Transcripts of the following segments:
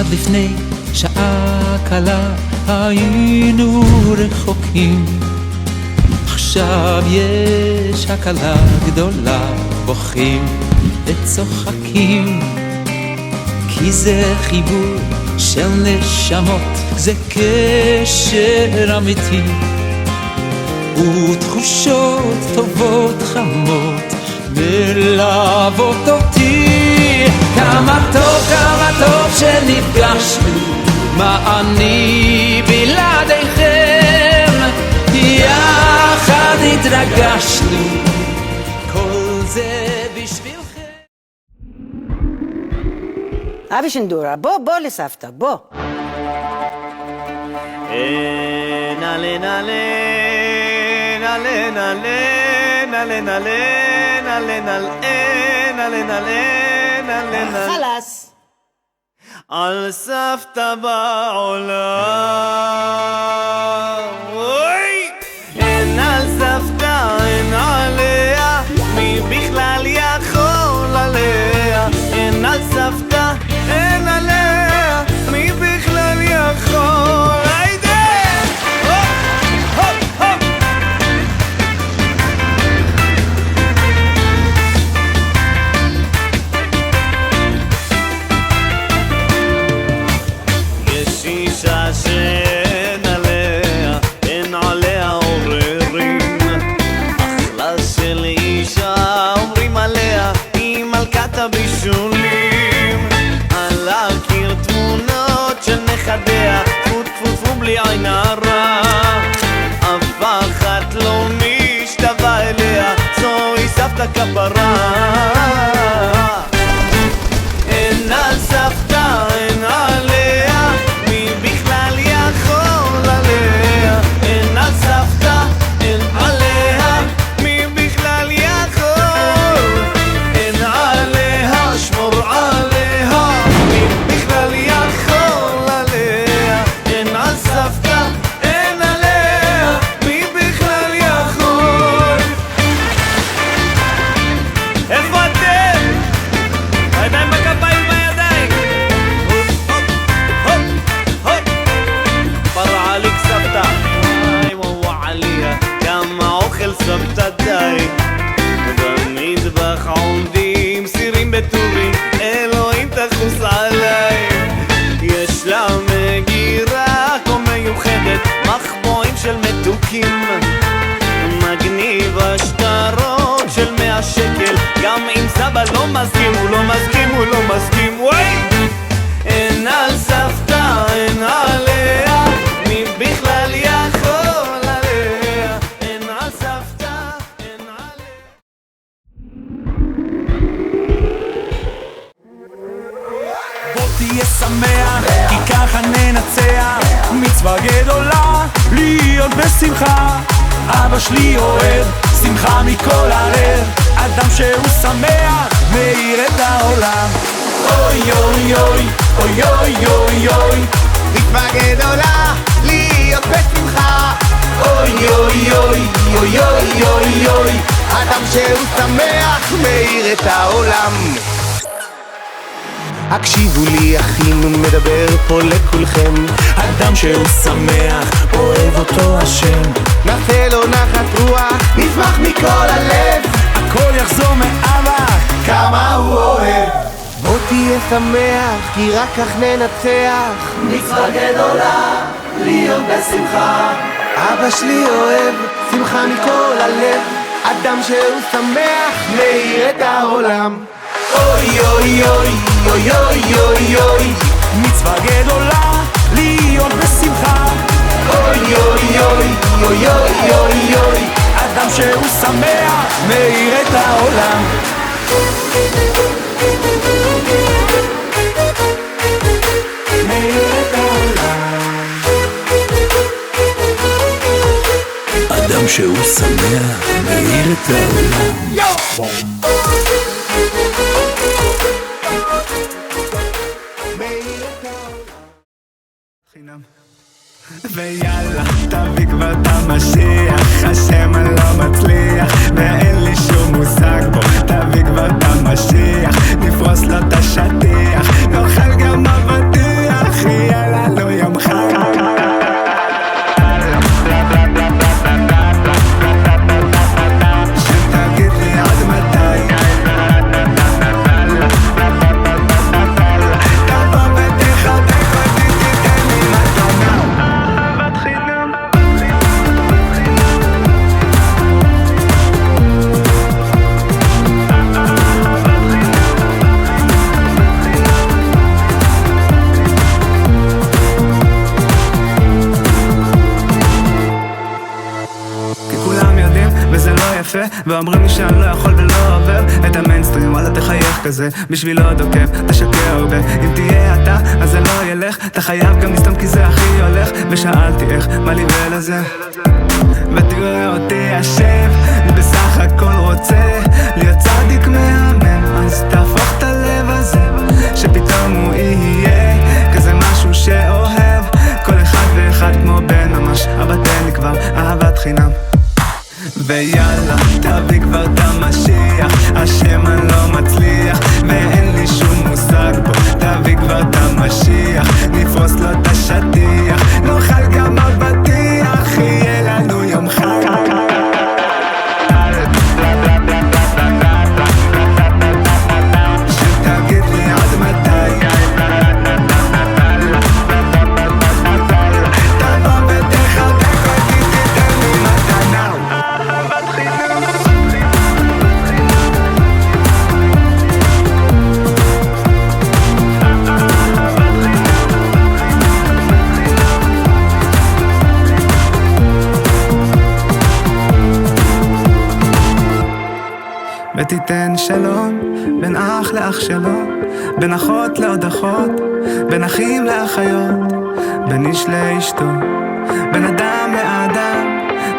עד לפני שעה קלה היינו רחוקים, עכשיו יש הקלה גדולה, בוכים וצוחקים, כי זה חיבור של נשמות, זה קשר אמיתי, ותחושות טובות חמות מלוות אותי. כמה טוב שנפגשנו, מה אני בלעדיכם, יחד התרגשנו, כל זה בשבילכם. אבי שנדורה, בוא לסבתא, בוא. נעלה נעלה נעלה נעלה נעלה נעלה נעלה נעלה נעלה חלאס. על סבתא בעולם, אין על סבתא אין עליה, מי בכלל יכול עליה, אין על סבתא אין עליה, מי בכלל יכול. שאין עליה, אין עליה עוררים, אחלה של אישה אומרים עליה, היא מלכת הבישולים, על הקיר תמונות של נכדיה, טפו טפו טפו בלי עין הרע, אף אחת לא משתווה אליה, זוהי סבתא כפרה. אין על סבתא אין עליה, מי בכלל יכול עליה, אין על סבתא אין עליה, מי בכלל יכול, אין עליה שמור עליה, מי בכלל יכול עליה, אין על סבתא אין עליה, מי בכלל יכול. איפה אתם? הידיים בכפיים בידיים, פרעה לי סבתא, וואי וואו עליה, כמה אוכל סבתא די, במטבח עומדים סירים בטורים, אלוהים תחוס עליי, יש לה מגירה כה מיוחדת, מחבואים של מתוקים, מגניב השטרות של 100 שקל, גם אם סבא לא מסכים, הוא לא מסכים, הוא לא מסכים, וואי. אין על סבתא אין עליה, מי בכלל יכול עליה, אין על סבתא אין עליה. בוא תהיה שמח, כי ככה ננצח, מצווה גדולה להיות בשמחה, אבא שלי אוהב שמחה מכל הלב, אדם שהוא שמח מאיר את העולם. אוי אוי אוי אוי אוי אוי אוי, מצווה גדולה להיות בשמחה, אוי אוי אוי אוי אוי אוי אוי, אדם שהוא שמח מאיר את העולם. הקשיבו לי אחים, מדבר פה לכולכם, אדם שהוא שמח אוהב אותו השם, נעשה לו נחת רוח, נשמח מכל הלב, הכל יחזור מאבא כמה הוא אוהב. בוא תהיה שמח, כי רק כך ננצח, מצווה גדולה להיות בשמחה, אבא שלי אוהב שמחה מכל הלב, אדם שהוא שמח מאיר את העולם. אוי אוי אוי אוי אוי אוי אוי, מצווה גדולה להיות בשמחה, אוי אוי אוי אוי אוי אוי אוי, אדם שהוא שמח מאיר את העולם. מאיר את העולם, אדם שהוא שמח מאיר את העולם. ויאללה, תביא כבר את המשיח, השם אני לא מצליח, ואין לי שום מושג פה, תביא כבר את המשיח, נפרוס לו את השטיח, נאכל גם אבטיח. ואומרים לי שאני לא יכול ולא עובר את המיינסטרים. וואלה תחייך כזה, בשביל עוד עוקב תשקר הרבה. אם תהיה אתה, אז זה לא ילך. אתה חייב גם לסתום כי זה הכי הולך. ושאלתי איך, מה לי ולזה? ותראה אותי ישב, אני בסך הכל רוצה להיות צדיק מהמם. אז תהפוך את הלב הזה, שפתאום הוא יהיה כזה משהו שאוהב כל אחד ואחד כמו בן ממש. אבא תן לי כבר אהבת חינם, ויאללה תביא כבר את המשיח. השם אני לא מצליח ואין לי שום מושג בו. תביא כבר את המשיח, נפרוס לו את השטיח, נאכל גם אבטיח, יהיה לנו יום חג. שתגיד לי עד מתי תבוא ותחבק אותי, תיתן לי מתנה. ותיתן שלום בין אח לאח שלו, בין אחות לעוד אחות, בין אחים לאחיות, בין איש לאשתו, בין אדם לאדם.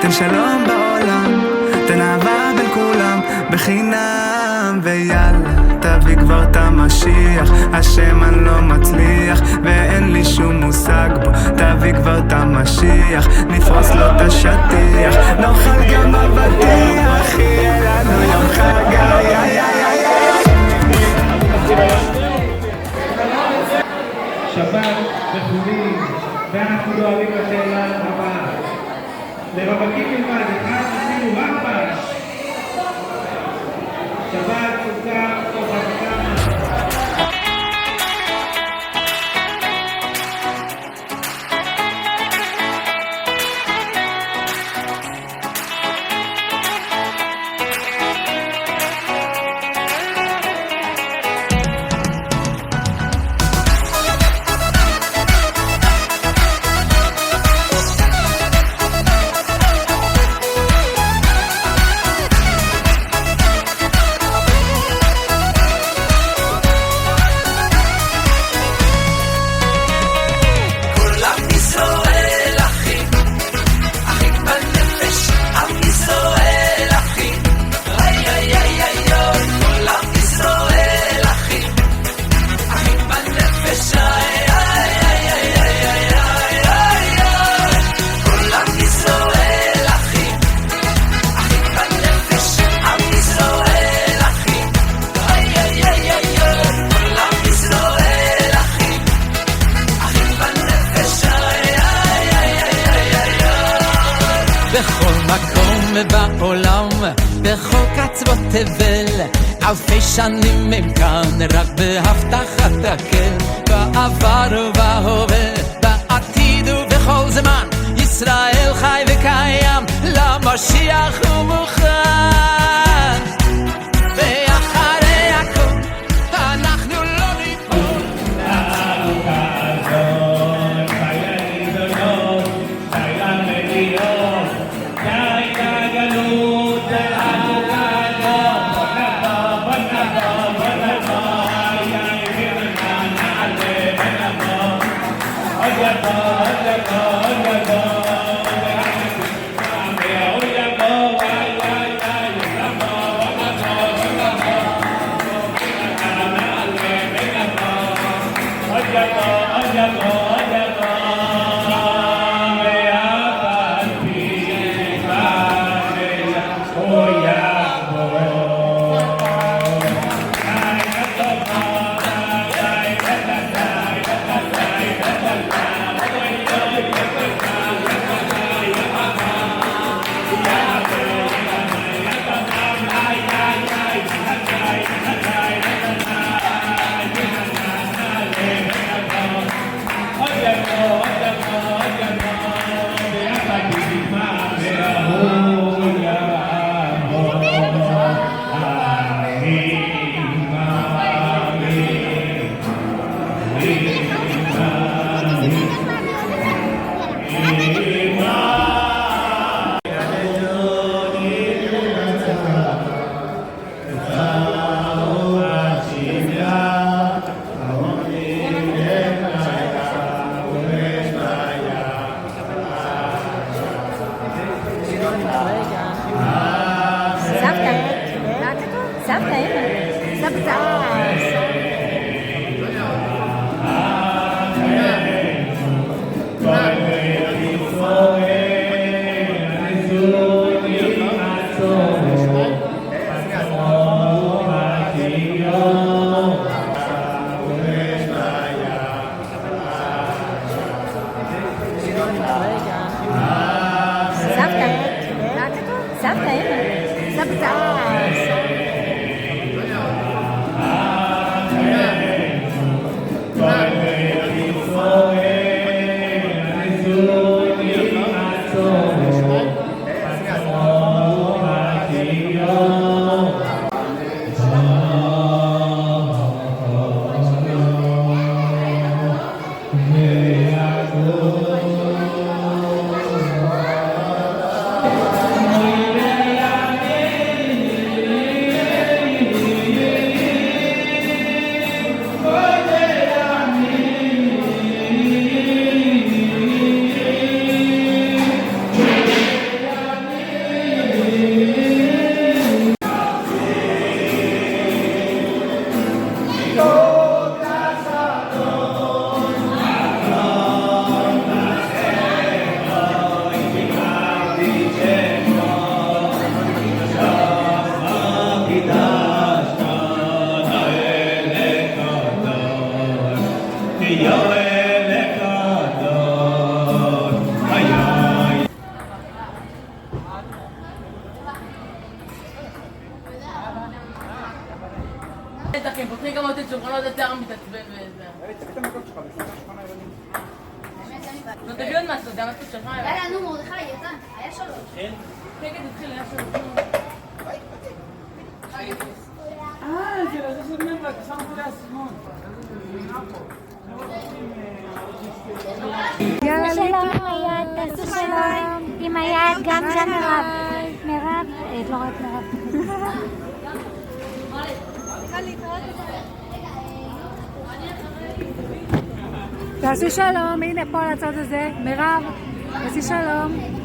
תן שלום בעולם, תן אהבה בין כולם בחינם. ויאללה תביא כבר את המשיח. השם אני לא מצליח ואין לי שום מושג בו. תביא כבר את המשיח, נפרוס לו את השטיח, נאכל גם אבטיח, יהיה לנו יום חג. שבת וחולים, ואנחנו דואגים לשאלה הבאה. לרווקים בלבד, אחד עשינו רמב"ש. שבת סוכה תוך הדקה. בעולם, בכל קצוות תבל, אלפי שנים הם כאן, רק בהבטחת הקל. בעבר ובהווה, בעתיד ובכל זמן, ישראל חי וקיים, למשיח הוא מוכן. ואחרי הכל, אנחנו לא ניפול. תתחיל גם עוד את שולחנות יותר מתעצבן וזה. לא תביא עוד משהו, אתה יודע מה זה שלך? יאללה, נו, מרדכי, יצא, היה 3. כן, תתחיל, היה 3. זה לזה של מבק, שמתי להסמון. יאללה, שלום עם היד, תעשו שלום עם היד, גם מירב. מירב, לא רק מירב. תעשו שלום, הנה פה על הצד הזה, מירב, תעשי שלום.